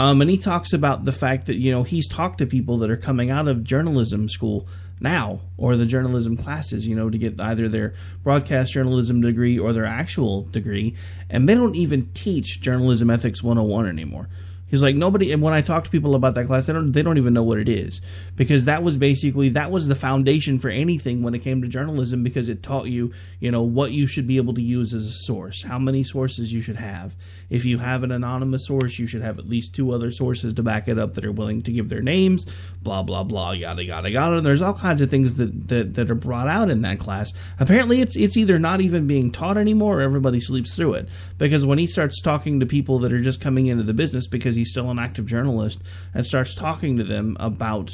And he talks about the fact that, he's talked to people that are coming out of journalism school now, or the journalism classes, to get either their broadcast journalism degree or their actual degree, and they don't even teach Journalism Ethics 101 anymore. He's like, nobody, and when I talk to people about that class, they don't even know what it is, because that was the foundation for anything when it came to journalism, because it taught you, what you should be able to use as a source, how many sources you should have. If you have an anonymous source, you should have at least 2 other sources to back it up that are willing to give their names, blah, blah, blah, yada, yada, yada. And there's all kinds of things that are brought out in that class. Apparently, it's either not even being taught anymore or everybody sleeps through it, because when he starts talking to people that are just coming into the business because he's still an active journalist and starts talking to them about,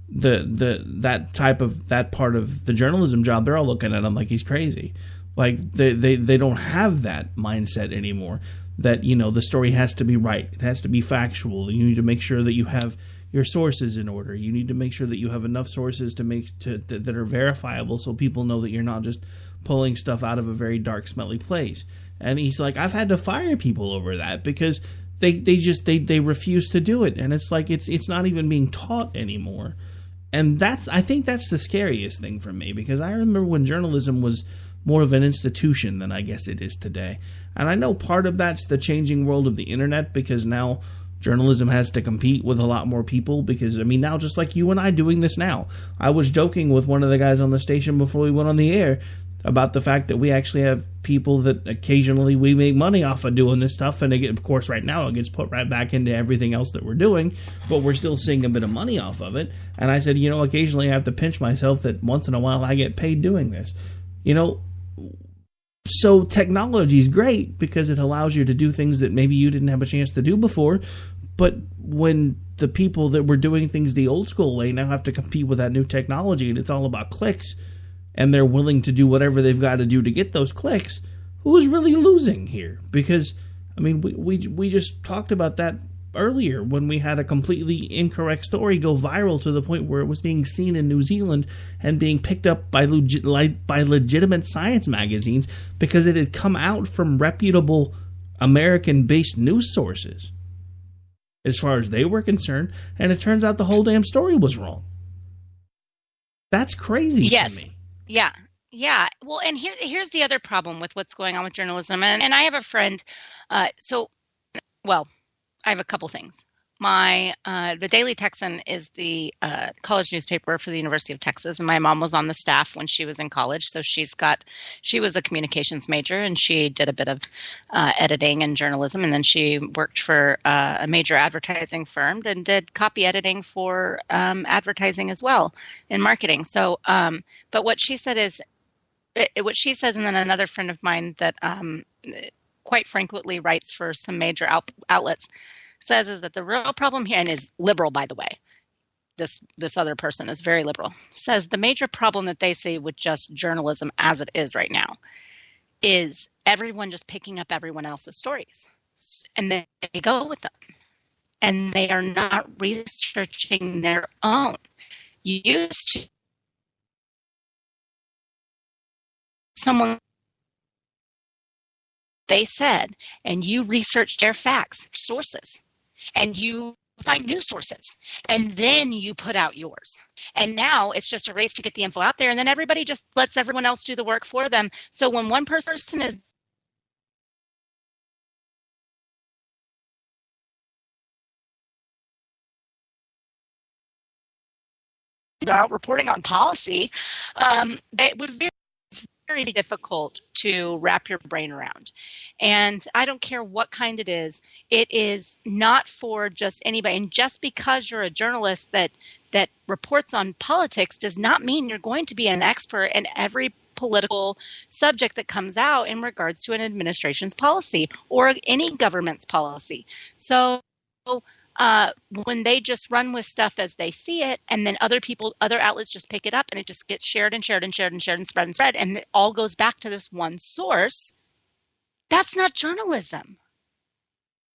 that part of the journalism job, they're all looking at him like he's crazy. Like they don't have that mindset anymore, that, the story has to be right. It has to be factual. You need to make sure that you have your sources in order. You need to make sure that you have enough sources that are verifiable, so people know that you're not just pulling stuff out of a very dark, smelly place. And he's like, I've had to fire people over that because they refuse to do it, and it's like it's not even being taught anymore. And I think that's the scariest thing for me, because I remember when journalism was more of an institution than I guess it is today. And I know part of that's the changing world of the internet, because now journalism has to compete with a lot more people, because, now just like you and I doing this now, I was joking with one of the guys on the station before we went on the air about the fact that we actually have people that occasionally we make money off of doing this stuff, and of course right now it gets put right back into everything else that we're doing, but we're still seeing a bit of money off of it. And I said, occasionally I have to pinch myself that once in a while I get paid doing this. So technology is great because it allows you to do things that maybe you didn't have a chance to do before, but when the people that were doing things the old school way now have to compete with that new technology, and it's all about clicks, and they're willing to do whatever they've got to do to get those clicks, who's really losing here? Because, we just talked about that earlier when we had a completely incorrect story go viral to the point where it was being seen in New Zealand and being picked up by legitimate science magazines because it had come out from reputable American-based news sources, as far as they were concerned, and it turns out the whole damn story was wrong. That's crazy to me. Yeah. Well, and here's the other problem with what's going on with journalism. And I have a friend. I have a couple things. The Daily Texan is the college newspaper for the University of Texas, and my mom was on the staff when she was in college. So she was a communications major, and she did a bit of editing and journalism, and then she worked for a major advertising firm and did copy editing for advertising as well in marketing. So, but what she said is, what she says, and then another friend of mine that quite frequently writes for some major outlets, says is that the real problem here, and is liberal, by the way, this other person is very liberal, says the major problem that they see with just journalism as it is right now is everyone just picking up everyone else's stories, and they go with them, and they are not researching their own. You used to someone they said, and you research their facts, sources, and you find news sources, and then you put out yours. And now it's just a race to get the info out there, and then everybody just lets everyone else do the work for them. So when one person is about reporting on policy, it would be very difficult to wrap your brain around. And I don't care what kind it is not for just anybody. And just because you're a journalist that reports on politics does not mean you're going to be an expert in every political subject that comes out in regards to an administration's policy or any government's policy. So when they just run with stuff as they see it, and then other outlets just pick it up, and it just gets shared and shared and shared and shared and spread, and it all goes back to this one source, that's not journalism.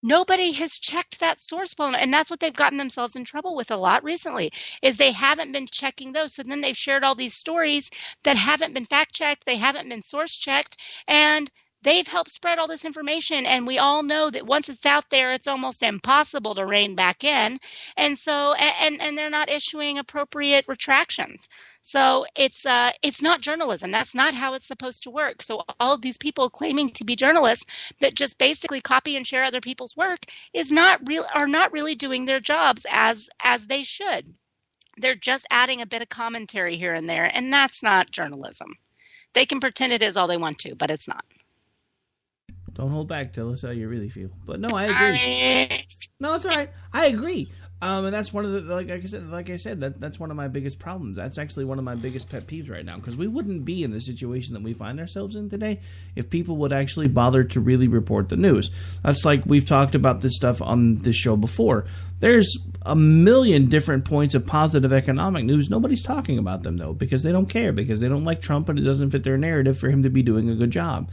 Nobody has checked that source well, and that's what they've gotten themselves in trouble with a lot recently, is they haven't been checking those. So then they've shared all these stories that haven't been fact-checked, they haven't been source-checked, and they've helped spread all this information, and we all know that once it's out there, it's almost impossible to rein back in. And so, and they're not issuing appropriate retractions. So it's not journalism. That's not how it's supposed to work. So all of these people claiming to be journalists that just basically copy and share other people's work are not really doing their jobs as they should. They're just adding a bit of commentary here and there, and that's not journalism. They can pretend it is all they want to, but it's not. Don't hold back. Tell us how you really feel. But no, I agree. No, it's all right. I agree. And that's one of the, like I said, that's one of my biggest problems. That's actually one of my biggest pet peeves right now, because we wouldn't be in the situation that we find ourselves in today if people would actually bother to really report the news. That's like we've talked about this stuff on this show before. There's a million different points of positive economic news. Nobody's talking about them, though, because they don't care, because they don't like Trump and it doesn't fit their narrative for him to be doing a good job.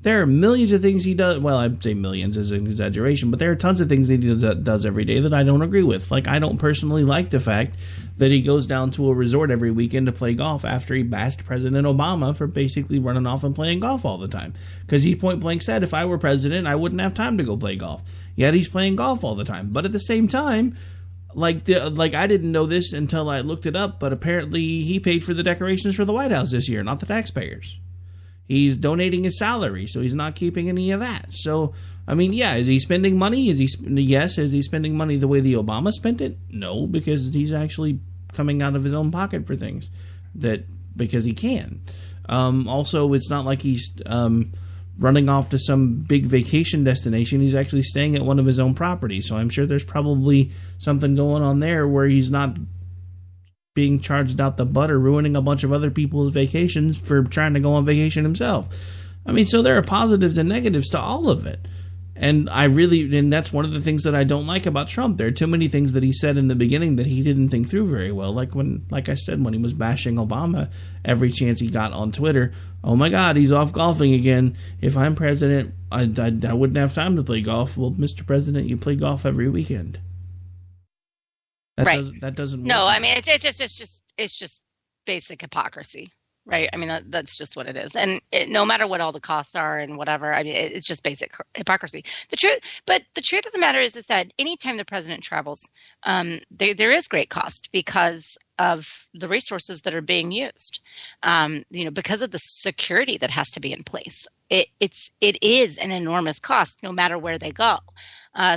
There are millions of things he does. Well, I'd say millions is an exaggeration, but there are tons of things that he does every day that I don't agree with. Like, I don't personally like the fact that he goes down to a resort every weekend to play golf after he bashed President Obama for basically running off and playing golf all the time. Because he point blank said, if I were president, I wouldn't have time to go play golf. Yet he's playing golf all the time. But at the same time, like I didn't know this until I looked it up, but apparently he paid for the decorations for the White House this year, not the taxpayers. He's donating his salary, so he's not keeping any of that. So, I mean, yeah, is he spending money? Yes. Is he spending money the way the Obama spent it? No, because he's actually coming out of his own pocket for things because he can. Also, it's not like he's running off to some big vacation destination. He's actually staying at one of his own properties. So I'm sure there's probably something going on there where he's not being charged out the butt or ruining a bunch of other people's vacations for trying to go on vacation himself. I mean, so there are positives and negatives to all of it. And that's one of the things that I don't like about Trump. There are too many things that he said in the beginning that he didn't think through very well. Like I said, when he was bashing Obama every chance he got on Twitter, oh my God, he's off golfing again. If I'm president, I wouldn't have time to play golf. Well, Mr. President, you play golf every weekend. That doesn't work. No, I mean, it's just basic hypocrisy, right? I mean, that's just what it is. And no matter what all the costs are and whatever, I mean, it's just basic hypocrisy. The truth of the matter is that anytime the president travels, there is great cost because of the resources that are being used, because of the security that has to be in place. It is an enormous cost no matter where they go.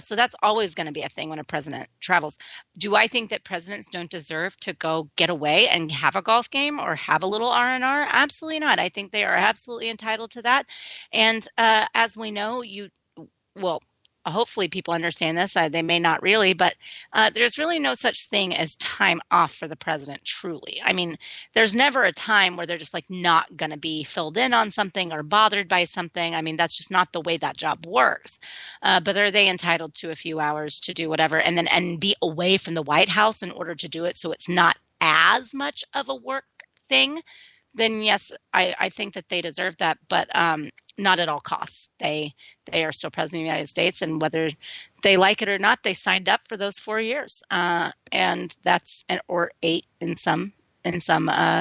So that's always going to be a thing when a president travels. Do I think that presidents don't deserve to go get away and have a golf game or have a little R&R? Absolutely not. I think they are absolutely entitled to that. And as we know, hopefully people understand this. They may not really, but there's really no such thing as time off for the president, truly. I mean, there's never a time where they're just like not going to be filled in on something or bothered by something. I mean, that's just not the way that job works. But are they entitled to a few hours to do whatever and be away from the White House in order to do it so it's not as much of a work thing? Then yes, I think that they deserve that, but not at all costs. They are still president of the United States, and whether they like it or not, they signed up for those 4 years, or 8 in some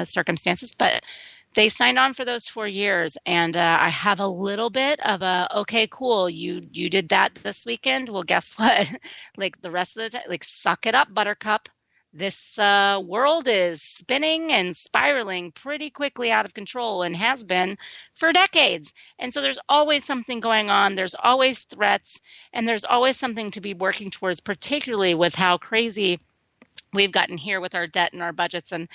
circumstances. But they signed on for those 4 years, and I have a little bit of a, okay, cool, you did that this weekend. Well, guess what? Like the rest of the time, like, suck it up, Buttercup. This world is spinning and spiraling pretty quickly out of control, and has been for decades. And so there's always something going on. There's always threats, and there's always something to be working towards, particularly with how crazy we've gotten here with our debt and our budgets and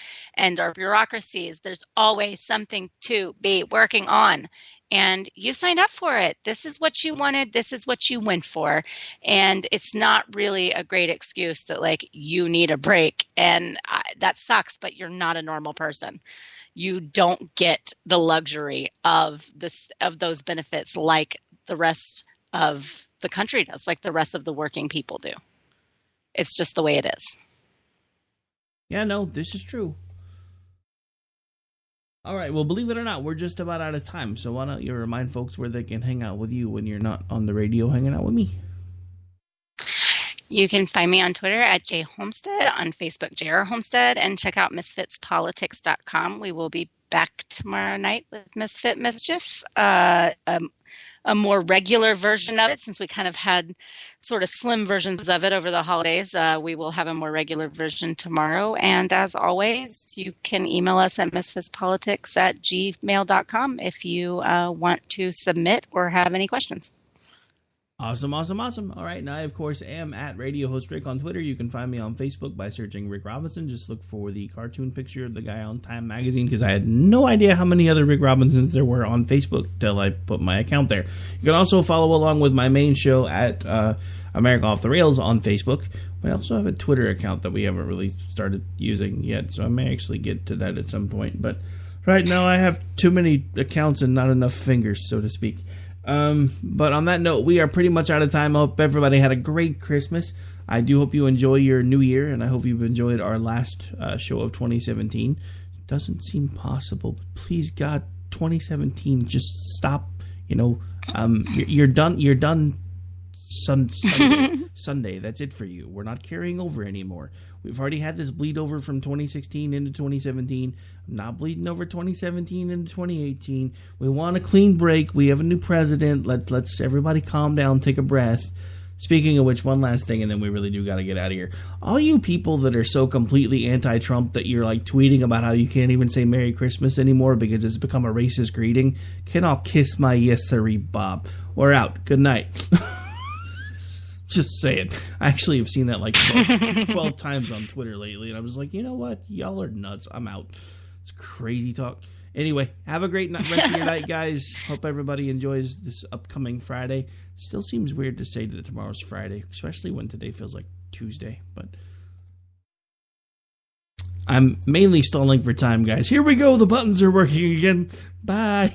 our bureaucracies. There's always something to be working on. And you signed up for it. This is what you wanted. This is what you went for. And it's not really a great excuse that, like, you need a break. And that sucks, but you're not a normal person. You don't get the luxury of those benefits like the rest of the country does, like the rest of the working people do. It's just the way it is. Yeah, no, this is true. All right, well, believe it or not, we're just about out of time. So why don't you remind folks where they can hang out with you when you're not on the radio hanging out with me? You can find me on Twitter at jhomestead, on Facebook, JR Homestead, and check out misfitspolitics.com. We will be back tomorrow night with Misfit Mischief, a more regular version of it, since we kind of had sort of slim versions of it over the holidays. We will have a more regular version tomorrow. And as always, you can email us at misfitspolitics@gmail.com if you want to submit or have any questions. Awesome. All right, now I, of course, am at Radio Host Rick on Twitter. You can find me on Facebook by searching Rick Robinson. Just look for the cartoon picture of the guy on Time Magazine, because I had no idea how many other Rick Robinsons there were on Facebook till I put my account there. You can also follow along with my main show at America Off the Rails on Facebook. We also have a Twitter account that we haven't really started using yet, so I may actually get to that at some point. But right now I have too many accounts and not enough fingers, so to speak. But on that note, we are pretty much out of time. I hope everybody had a great Christmas. I do hope you enjoy your new year, and I hope you've enjoyed our last show of 2017. It doesn't seem possible, but please, God, 2017, just stop. You're done. Sunday. That's it for you. We're not carrying over anymore. We've already had this bleed over from 2016 into 2017. I'm not bleeding over 2017 into 2018. We want a clean break. We have a new president. Let's everybody calm down, take a breath. Speaking of which, one last thing, and then we really do got to get out of here. All you people that are so completely anti-Trump that you're like tweeting about how you can't even say Merry Christmas anymore because it's become a racist greeting, can all kiss my yes-sirree Bob. We're out. Good night. Just saying. I actually have seen that like 12 times on Twitter lately, and I was like, you know what? Y'all are nuts. I'm out. It's crazy talk. Anyway, have a great rest of your night, guys. Hope everybody enjoys this upcoming Friday. Still seems weird to say that tomorrow's Friday, especially when today feels like Tuesday. But I'm mainly stalling for time, guys. Here we go. The buttons are working again. Bye.